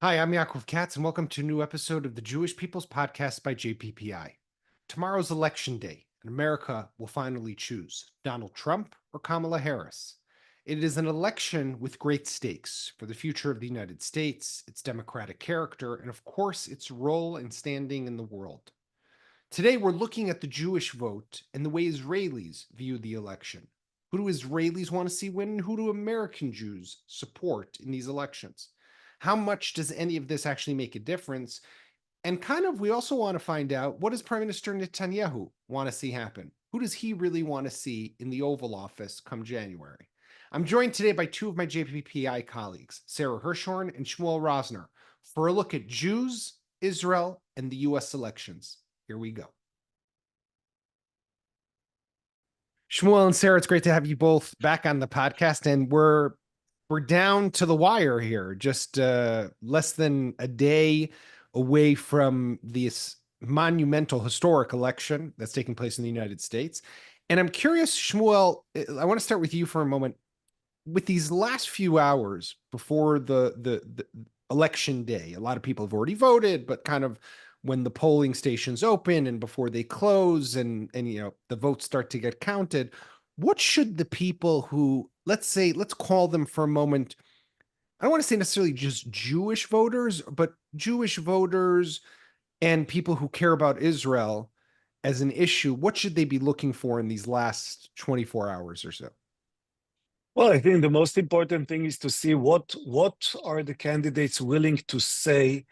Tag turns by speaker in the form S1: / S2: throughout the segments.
S1: Hi, I'm Yaakov Katz, and welcome to a new episode of the Jewish People's Podcast by JPPI. Tomorrow's Election Day, and America will finally choose Donald Trump or Kamala Harris. It is an election with great stakes for the future of the United States, its democratic character, and of course, its role and standing in the world. Today, we're looking at the Jewish vote and the way Israelis view the election. Who do Israelis want to see win, and who do American Jews support in these elections? How much does any of this actually make a difference? And we also want to find out, what does Prime Minister Netanyahu want to see happen? Who does he really want to see in the Oval Office come January? I'm joined today by two of my JPPI colleagues, Sara Hirschhorn and Shmuel Rosner, for a look at Jews, Israel, and the U.S. elections. Here we go. Shmuel and Sara, it's great to have you both back on the podcast, and we're down to the wire here, just less than a day away from this monumental historic election that's taking place in the United States. And I'm curious, Shmuel, I want to start with you for a moment. With these last few hours before the election day, a lot of people have already voted, but kind of when the polling stations open and before they close and the votes start to get counted, what should the people who, let's call them for a moment, I don't want to say necessarily just Jewish voters, but Jewish voters and people who care about Israel as an issue, what should they be looking for in these last 24 hours or so?
S2: Well, I think the most important thing is to see what are the candidates willing to say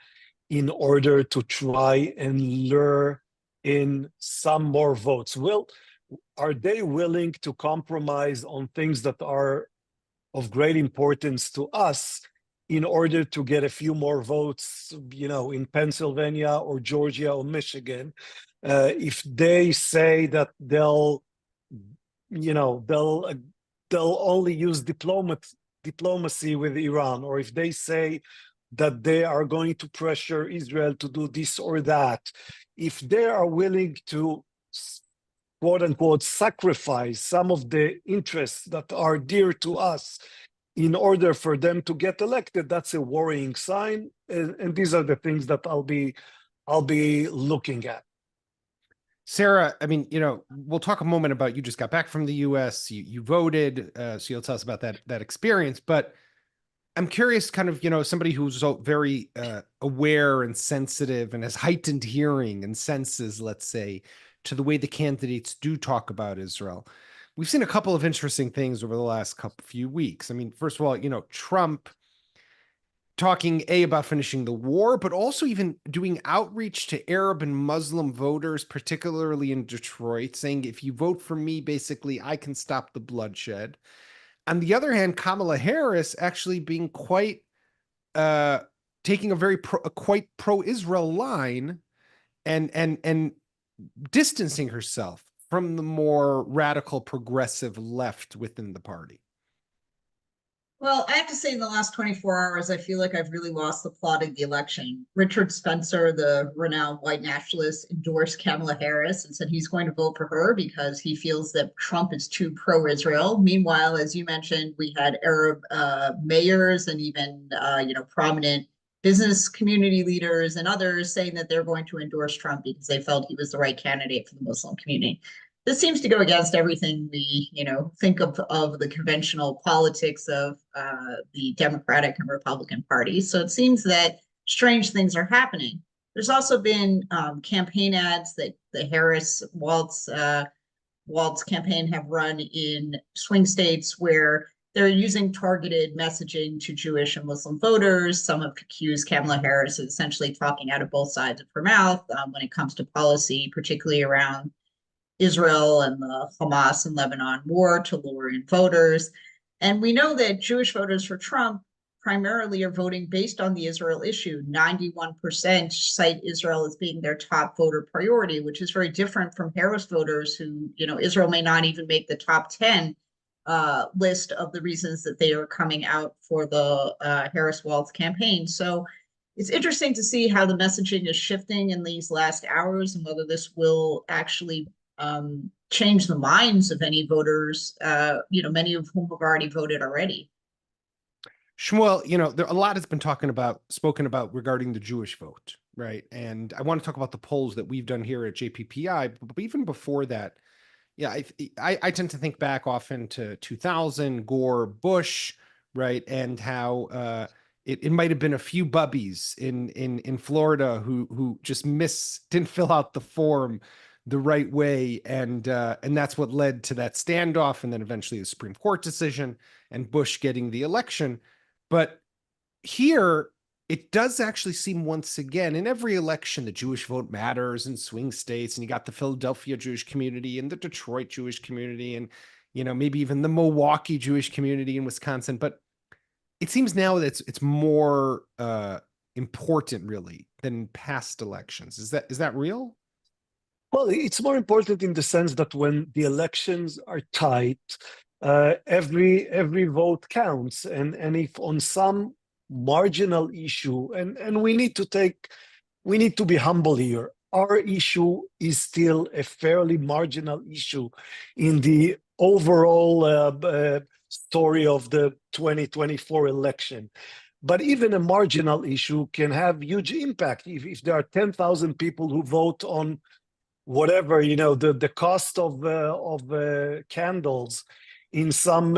S2: in order to try and lure in some more votes. Are they willing to compromise on things that are of great importance to us in order to get a few more votes, in Pennsylvania or Georgia or Michigan? If they say that they'll only use diplomacy with Iran, or if they say that they are going to pressure Israel to do this or that, if they are willing to, quote unquote, sacrifice some of the interests that are dear to us in order for them to get elected, that's a worrying sign. And these are the things that I'll be looking at.
S1: Sara, I mean, we'll talk a moment about, you just got back from the U.S., you voted, so you'll tell us about that experience. But I'm curious, somebody who's very aware and sensitive and has heightened hearing and senses, let's say, to the way the candidates do talk about Israel. We've seen a couple of interesting things over the last few weeks. I mean, first of all, Trump talking about finishing the war, but also even doing outreach to Arab and Muslim voters, particularly in Detroit, saying, if you vote for me, basically, I can stop the bloodshed. On the other hand, Kamala Harris actually being quite, taking a quite pro-Israel line and distancing herself from the more radical progressive left within the party.
S3: Well, I have to say in the last 24 hours, I feel like I've really lost the plot of the election. Richard Spencer, the renowned white nationalist, endorsed Kamala Harris and said he's going to vote for her because he feels that Trump is too pro-Israel. Meanwhile, as you mentioned, we had Arab mayors and even, prominent business community leaders and others saying that they're going to endorse Trump because they felt he was the right candidate for the Muslim community. This seems to go against everything we, think of the conventional politics of the Democratic and Republican parties. So it seems that strange things are happening. There's also been campaign ads that the Harris-Waltz campaign have run in swing states where they're using targeted messaging to Jewish and Muslim voters. Some have accused Kamala Harris of essentially talking out of both sides of her mouth when it comes to policy, particularly around Israel and the Hamas and Lebanon war, to lure in voters. And we know that Jewish voters for Trump primarily are voting based on the Israel issue. 91% cite Israel as being their top voter priority, which is very different from Harris voters who, Israel may not even make the top 10 list of the reasons that they are coming out for the Harris-Waltz campaign. So it's interesting to see how the messaging is shifting in these last hours and whether this will actually change the minds of any voters, many of whom have already voted already.
S1: Shmuel, there a lot has been spoken about regarding the Jewish vote, right? And I want to talk about the polls that we've done here at JPPI, but even before that, yeah, I tend to think back often to 2000, Gore, Bush, right, and how it might have been a few bubbies in Florida who just didn't fill out the form the right way, and that's what led to that standoff, and then eventually the Supreme Court decision, and Bush getting the election. But here, it does actually seem once again in every election, the Jewish vote matters in swing states, and you got the Philadelphia Jewish community and the Detroit Jewish community, and maybe even the Milwaukee Jewish community in Wisconsin. But it seems now that it's more important, really, than past elections. Is that real?
S2: Well, it's more important in the sense that when the elections are tight, every vote counts, and if on some marginal issue, and we need to be humble here. Our issue is still a fairly marginal issue in the overall story of the 2024 election. But even a marginal issue can have huge impact. If there are 10,000 people who vote on whatever, the cost of candles in some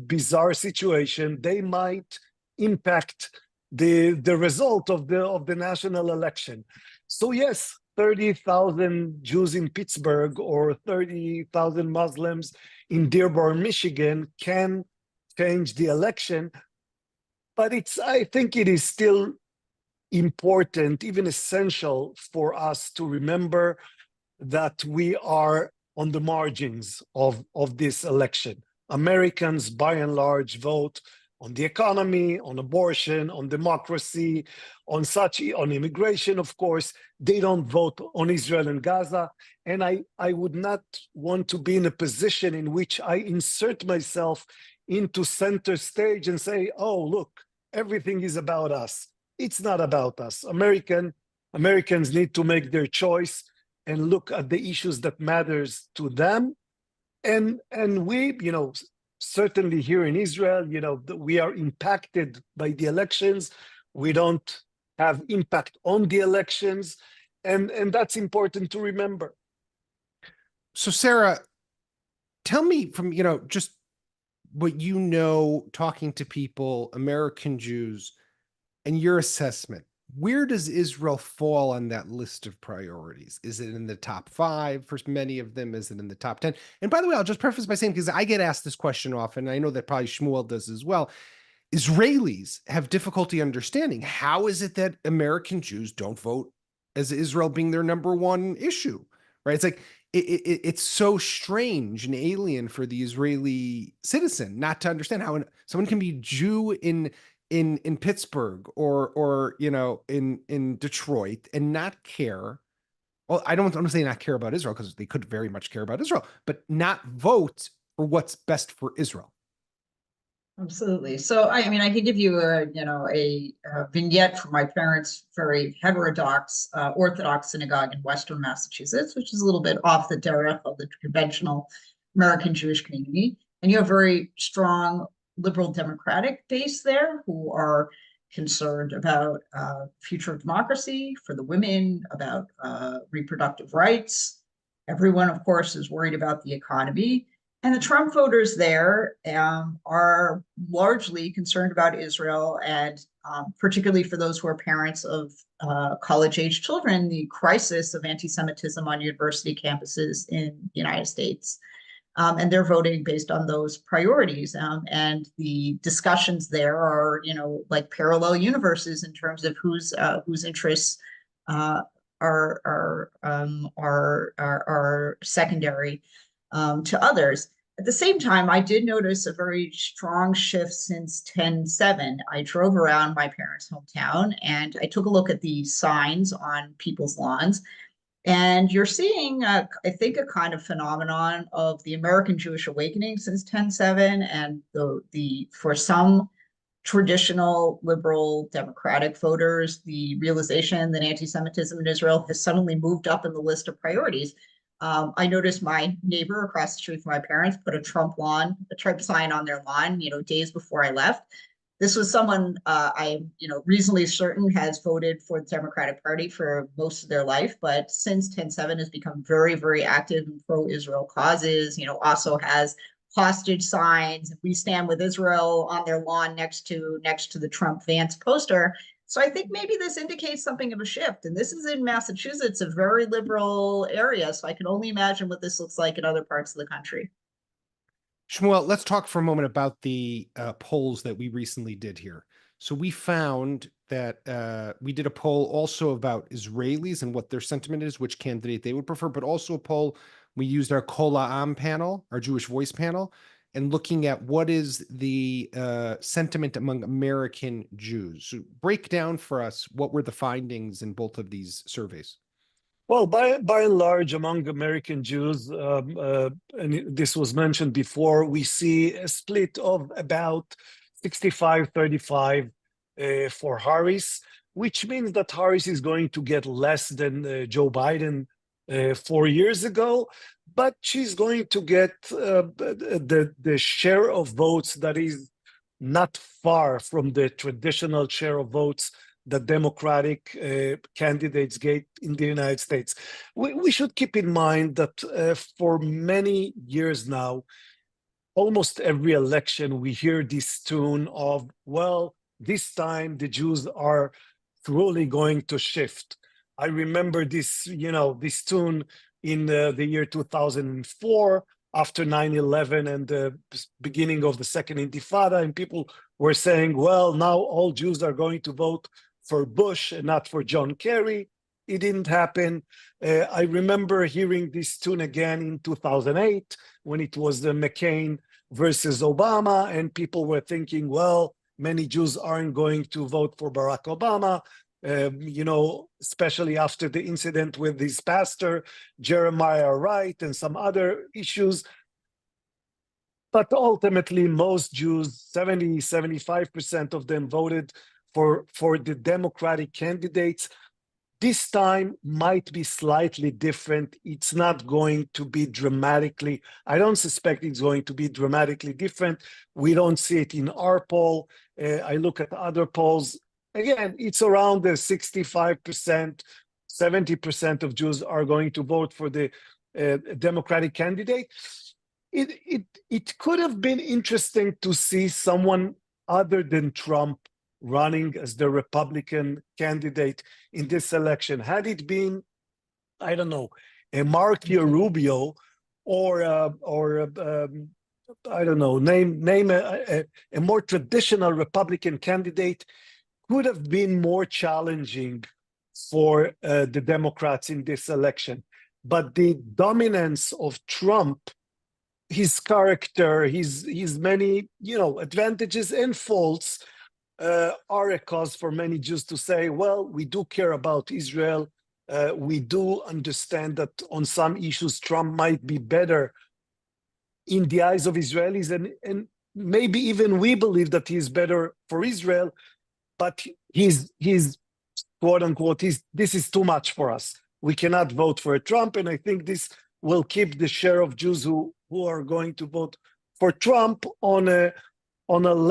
S2: bizarre situation, they might impact the result of the national election. So yes, 30,000 Jews in Pittsburgh or 30,000 Muslims in Dearborn, Michigan can change the election, but I think it is still important, even essential, for us to remember that we are on the margins of this election. Americans, by and large, vote on the economy, on abortion, on democracy, on immigration, of course. They don't vote on Israel and Gaza. And I would not want to be in a position in which I insert myself into center stage and say, oh, look, everything is about us. It's not about us. Americans need to make their choice and look at the issues that matters to them. And we, certainly here in Israel, we are impacted by the elections. We don't have impact on the elections. And that's important to remember.
S1: So, Sara, tell me from, just what talking to people, American Jews, and your assessment. Where does Israel fall on that list of priorities? Is it in the top 5 for many of them? Is it in the top 10? And by the way, I'll just preface by saying, because I get asked this question often, and I know that probably Shmuel does as well, Israelis have difficulty understanding how is it that American Jews don't vote as Israel being their number one issue, right? It's like, it's so strange and alien for the Israeli citizen not to understand how someone can be Jew in Pittsburgh or in Detroit and not care. Well, I don't want to say not care about Israel, because they could very much care about Israel, but not vote for what's best for Israel.
S3: Absolutely. So, I mean, I could give you a vignette from my parents' very heterodox Orthodox synagogue in Western Massachusetts, which is a little bit off the derech of the conventional American Jewish community. And you have very strong liberal democratic base there who are concerned about future of democracy for the women, about reproductive rights. Everyone, of course, is worried about the economy. And the Trump voters there are largely concerned about Israel, and particularly for those who are parents of college-age children, the crisis of anti-Semitism on university campuses in the United States. And they're voting based on those priorities. And the discussions there are, like parallel universes in terms of whose interests are secondary to others. At the same time, I did notice a very strong shift since 10/7. I drove around my parents' hometown and I took a look at the signs on people's lawns. And you're seeing, I think, a kind of phenomenon of the American Jewish awakening since 10/7, and for some traditional liberal democratic voters, the realization that anti-Semitism in Israel has suddenly moved up in the list of priorities. I noticed my neighbor across the street from my parents put a Trump sign on their lawn, days before I left. This was someone I'm, reasonably certain has voted for the Democratic Party for most of their life, but since 10/7 has become very, very active in pro-Israel causes, also has hostage signs, "We stand with Israel" on their lawn next to the Trump Vance poster. So I think maybe this indicates something of a shift. And this is in Massachusetts, a very liberal area. So I can only imagine what this looks like in other parts of the country.
S1: Shmuel, let's talk for a moment about the polls that we recently did here. So we found that we did a poll also about Israelis and what their sentiment is, which candidate they would prefer, but also a poll. We used our Kol Ha'am panel, our Jewish Voice panel, and looking at what is the sentiment among American Jews. So break down for us what were the findings in both of these surveys.
S2: Well, by and large, among American Jews, and this was mentioned before, we see a split of about 65-35 for Harris, which means that Harris is going to get less than Joe Biden 4 years ago, but she's going to get the share of votes that is not far from the traditional share of votes that Democratic candidates get in the United States. We should keep in mind that for many years now, almost every election, we hear this tune of, well, this time the Jews are truly going to shift. I remember this, this tune in the year 2004, after 9/11 and the beginning of the Second Intifada, and people were saying, well, now all Jews are going to vote for Bush and not for John Kerry. It didn't happen. I remember hearing this tune again in 2008 when it was the McCain versus Obama, and people were thinking, well, many Jews aren't going to vote for Barack Obama, especially after the incident with his pastor, Jeremiah Wright, and some other issues. But ultimately, most Jews, 75% of them voted for the Democratic candidates. This time might be slightly different. It's not going to be dramatically, I don't suspect it's going to be dramatically different. We don't see it in our poll. I look at other polls. Again, it's around the 65%, 70% of Jews are going to vote for the Democratic candidate. It could have been interesting to see someone other than Trump running as the Republican candidate in this election. Had it been, I don't know, a Marco Rubio or I don't know, name a more traditional Republican candidate, could have been more challenging for the Democrats in this election. But the dominance of Trump, his character, his many advantages and faults, are a cause for many Jews to say, well, we do care about Israel. We do understand that on some issues, Trump might be better in the eyes of Israelis. And maybe even we believe that he's better for Israel, but he's quote unquote, this is too much for us. We cannot vote for Trump. And I think this will keep the share of Jews who are going to vote for Trump on a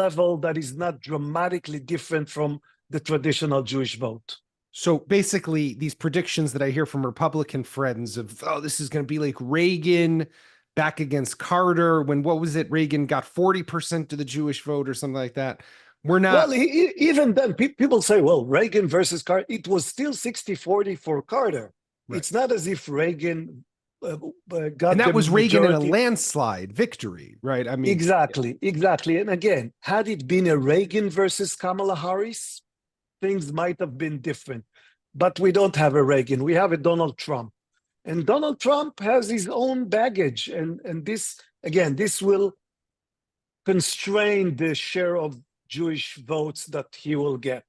S2: level that is not dramatically different from the traditional Jewish vote.
S1: So basically, these predictions that I hear from Republican friends of, oh, this is going to be like Reagan back against Carter, when, what was it, Reagan got 40% of the Jewish vote or something like that. We're not.
S2: Well, even then, people say, well, Reagan versus Carter, it was still 60-40 for Carter. Right. It's not as if Reagan got,
S1: and that was Reagan
S2: majority.
S1: in a landslide victory, right? I mean,
S2: exactly. And again, had it been a Reagan versus Kamala Harris, things might have been different. But we don't have a Reagan. We have a Donald Trump. And Donald Trump has his own baggage. And this, again, this will constrain the share of Jewish votes that he will get.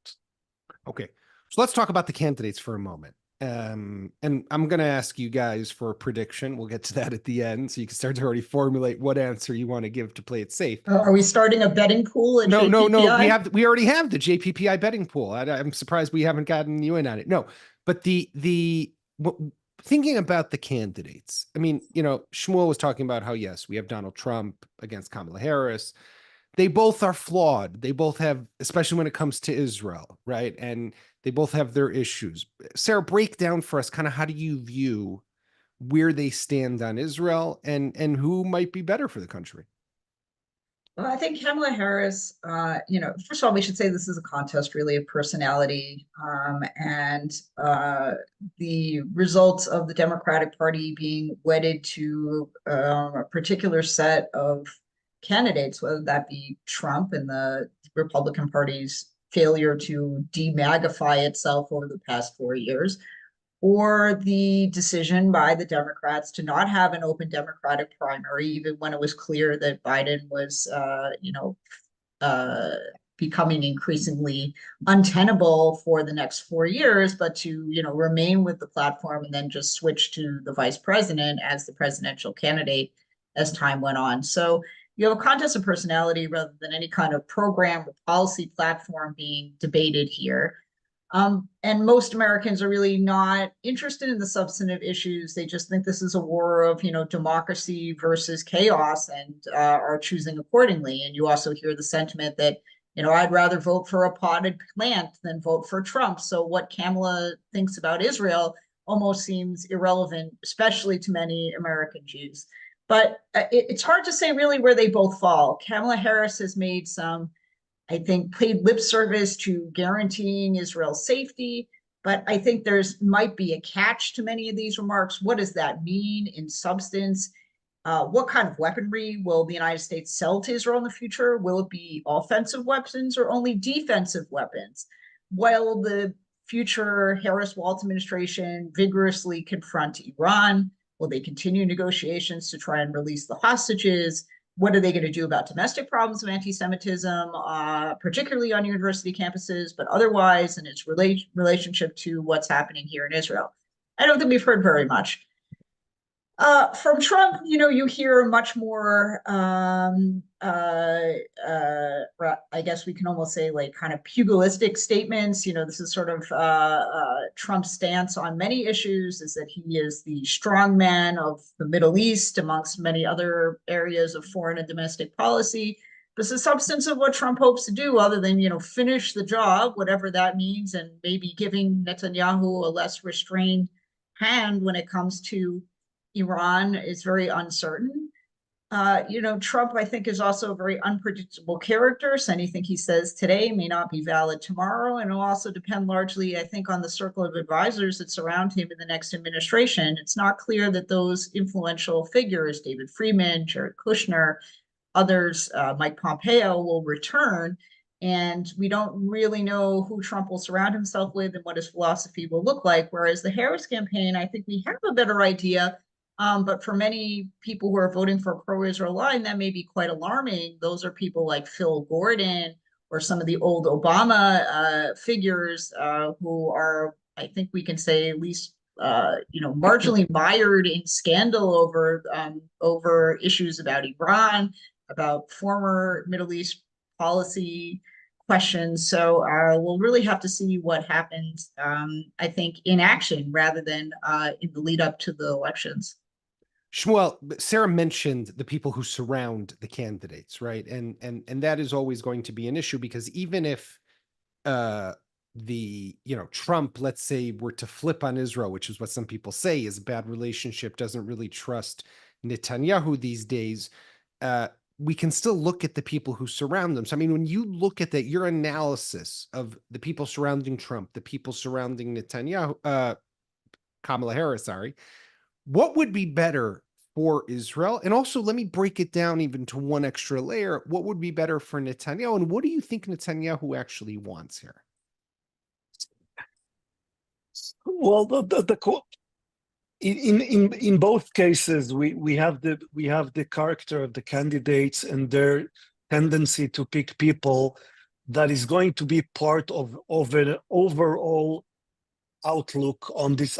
S1: Okay. So let's talk about the candidates for a moment. And I'm going to ask you guys for a prediction. We'll get to that at the end, so you can start to already formulate what answer you want to give to play it safe.
S3: Are we starting a betting pool? At
S1: No.
S3: JPPI?
S1: We already have the JPPI betting pool. I'm surprised we haven't gotten you in on it. No, but thinking about the candidates, I mean, Shmuel was talking about how, yes, we have Donald Trump against Kamala Harris. they both are flawed. They both have, especially when it comes to Israel, right? And they both have their issues. Sara, break down for us kind of how do you view where they stand on Israel and who might be better for the country?
S3: Well, I think Kamala Harris, first of all, we should say this is a contest really of personality, and the results of the Democratic Party being wedded to a particular set of candidates, whether that be Trump and the Republican Party's failure to demagify itself over the past 4 years, or the decision by the Democrats to not have an open Democratic primary, even when it was clear that Biden was, uh, becoming increasingly untenable for the next 4 years, but to, remain with the platform and then just switch to the vice president as the presidential candidate as time went on. So you have a contest of personality rather than any kind of program or policy platform being debated here. And most Americans are really not interested in the substantive issues. They just think this is a war of, democracy versus chaos, and are choosing accordingly. And you also hear the sentiment that, I'd rather vote for a potted plant than vote for Trump. So what Kamala thinks about Israel almost seems irrelevant, especially to many American Jews. But it's hard to say really where they both fall. Kamala Harris has made some, I think, paid lip service to guaranteeing Israel's safety, but I think there's might be a catch to many of these remarks. What does that mean in substance? What kind of weaponry will the United States sell to Israel in the future? Will it be offensive weapons or only defensive weapons? Will the future Harris-Walz administration vigorously confront Iran? Will they continue negotiations to try and release the hostages? What are they going to do about domestic problems of anti-Semitism, particularly on university campuses, but otherwise in its relationship to what's happening here in Israel? I don't think we've heard very much. From Trump, you hear much more, I guess we can almost say like kind of pugilistic statements. This is sort of Trump's stance on many issues, is that he is the strong man of the Middle East amongst many other areas of foreign and domestic policy. This is substance of what Trump hopes to do, other than, finish the job, whatever that means, and maybe giving Netanyahu a less restrained hand when it comes to Iran, is very uncertain. Trump, I think, is also a very unpredictable character. So anything he says today may not be valid tomorrow. And it'll also depend largely, I think, on the circle of advisors that surround him in the next administration. It's not clear that those influential figures, David Friedman, Jared Kushner, others, Mike Pompeo, will return. And we don't really know who Trump will surround himself with and what his philosophy will look like. Whereas the Harris campaign, I think we have a better idea. But for many people who are voting for a pro-Israel line, that may be quite alarming. Those are people like Phil Gordon or some of the old Obama figures who are, I think we can say, at least marginally mired in scandal over issues about Iran, about former Middle East policy questions. So we'll really have to see what happens, I think, in action rather than in the lead up to the elections.
S1: Shmuel, Sara mentioned the people who surround the candidates, right? And that is always going to be an issue, because even if Trump, let's say, were to flip on Israel, which is what some people say is a bad relationship, doesn't really trust Netanyahu these days, we can still look at the people who surround them. So, I mean, when you look at that, your analysis of the people surrounding Trump, the people surrounding Netanyahu, Kamala Harris, sorry, what would be better for Israel? And also, let me break it down even to one extra layer. What would be better for Netanyahu? And what do you think Netanyahu actually wants here?
S2: Well, in both cases, we have the character of the candidates and their tendency to pick people that is going to be part of an overall outlook on this.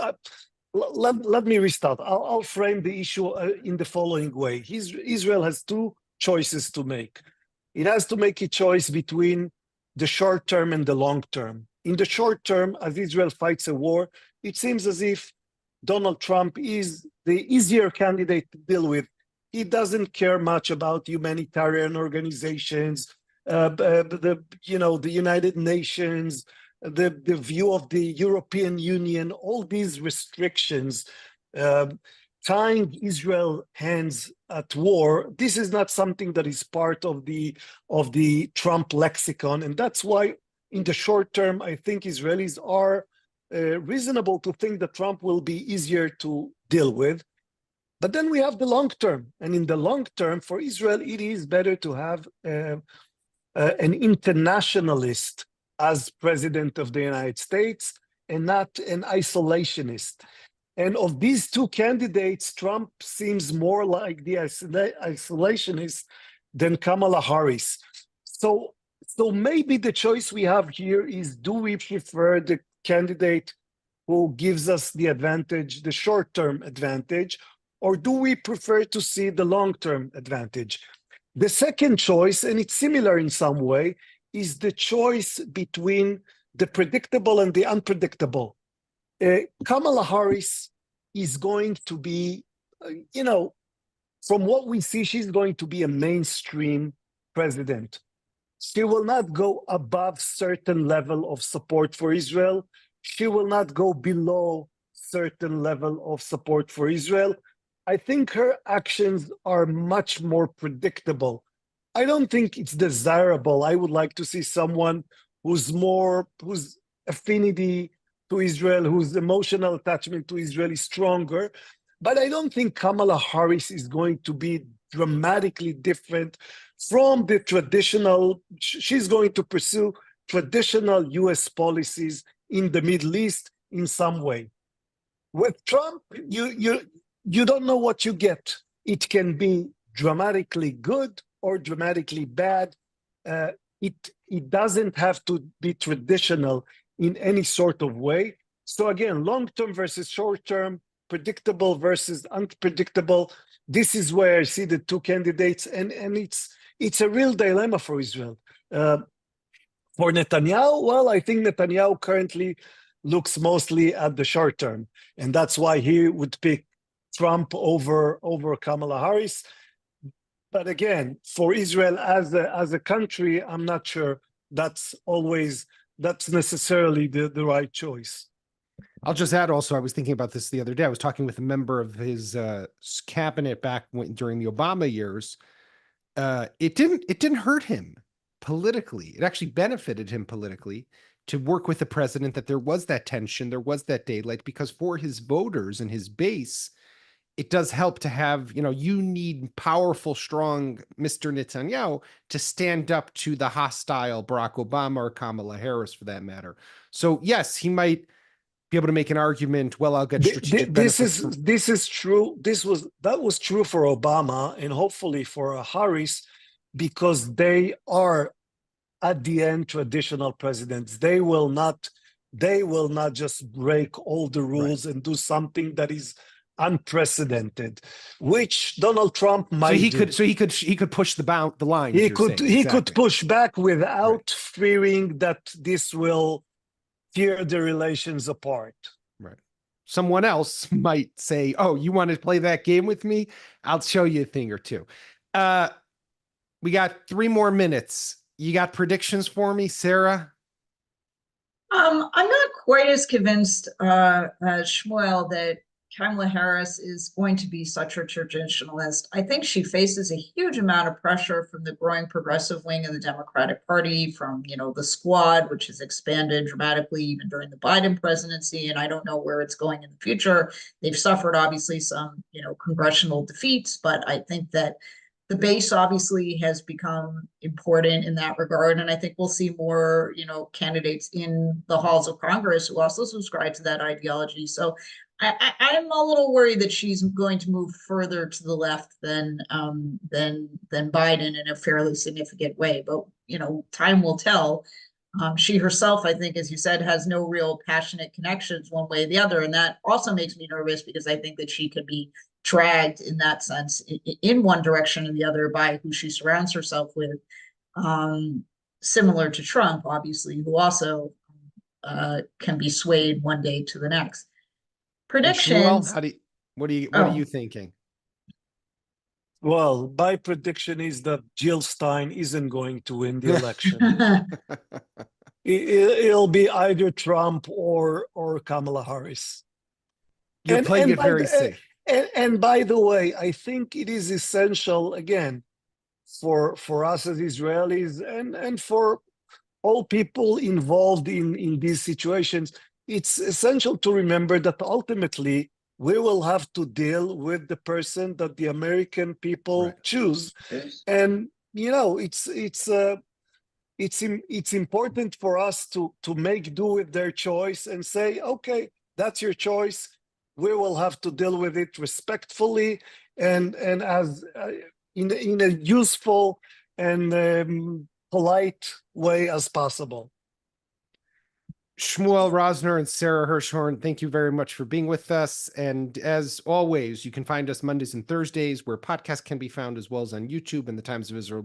S2: Let me restart. I'll frame the issue in the following way. Israel has two choices to make. It has to make a choice between the short term and the long term. In the short term, as Israel fights a war, it seems as if Donald Trump is the easier candidate to deal with. He doesn't care much about humanitarian organizations, the United Nations, the view of the European Union, all these restrictions, tying Israel hands at war. This is not something that is part of the Trump lexicon, and that's why in the short term, I think Israelis are reasonable to think that Trump will be easier to deal with. But then we have the long term. And in the long term, for Israel, it is better to have an internationalist as president of the United States and not an isolationist. And of these two candidates, Trump seems more like the isolationist than Kamala Harris. So maybe the choice we have here is, do we prefer the candidate who gives us the advantage, the short-term advantage, or do we prefer to see the long-term advantage? The second choice, and it's similar in some way, is the choice between the predictable and the unpredictable. Kamala Harris is going to be, from what we see, she's going to be a mainstream president. She will not go above certain level of support for Israel. She will not go below certain level of support for Israel. I think her actions are much more predictable. I don't think it's desirable. I would like to see someone whose affinity to Israel, whose emotional attachment to Israel is stronger. But I don't think Kamala Harris is going to be dramatically different from the traditional. She's going to pursue traditional US policies in the Middle East in some way. With Trump, you don't know what you get. It can be dramatically good or dramatically bad. It doesn't have to be traditional in any sort of way. So again, long-term versus short-term, predictable versus unpredictable. This is where I see the two candidates, and it's a real dilemma for Israel. For Netanyahu, well, I think Netanyahu currently looks mostly at the short term, and that's why he would pick Trump over Kamala Harris. But again, for Israel as a country, I'm not sure that's necessarily the right choice.
S1: I'll just add also, I was thinking about this the other day. I was talking with a member of his cabinet back during the Obama years. It didn't hurt him politically. It actually benefited him politically to work with the president, that there was that tension, there was that daylight, because for his voters and his base, it does help to have, you need powerful, strong Mr. Netanyahu to stand up to the hostile Barack Obama or Kamala Harris for that matter. So yes, he might be able to make an argument, well, I'll get strategic benefits.
S2: This is true. That was true for Obama and hopefully for Harris, because they are at the end traditional presidents. They will not just break all the rules and do something that is unprecedented, which Donald Trump might do.
S1: So he could push the line.
S2: He could push back without fearing that this will tear the relations apart.
S1: Right. Someone else might say, "Oh, you want to play that game with me? I'll show you a thing or two." We got 3 more minutes. You got predictions for me, Sarah?
S3: I'm not quite as convinced as Shmuel that Kamala Harris is going to be such a traditionalist. I think she faces a huge amount of pressure from the growing progressive wing of the Democratic Party, from, the squad, which has expanded dramatically even during the Biden presidency. And I don't know where it's going in the future. They've suffered obviously some, congressional defeats, but I think that the base obviously has become important in that regard. And I think we'll see more, candidates in the halls of Congress who also subscribe to that ideology. So I'm a little worried that she's going to move further to the left than Biden in a fairly significant way. But, time will tell. She herself, I think, as you said, has no real passionate connections one way or the other. And that also makes me nervous, because I think that she could be dragged in that sense in one direction or the other by who she surrounds herself with, similar to Trump, obviously, who also can be swayed one day to the next. Predictions.
S1: Shmuel, what are you thinking?
S2: Well, my prediction is that Jill Stein isn't going to win the election. It'll be either Trump or Kamala Harris.
S1: You're playing it very safe.
S2: And by the way, I think it is essential again for us as Israelis and for all people involved in these situations. It's essential to remember that ultimately we will have to deal with the person that the American people
S1: Right.
S2: choose, and you know it's important for us to make do with their choice and say, okay, that's your choice. We will have to deal with it respectfully and as in a useful and polite way as possible.
S1: Shmuel Rosner and Sara Hirschhorn, thank you very much for being with us. And as always, you can find us Mondays and Thursdays where podcasts can be found, as well as on YouTube and the Times of Israel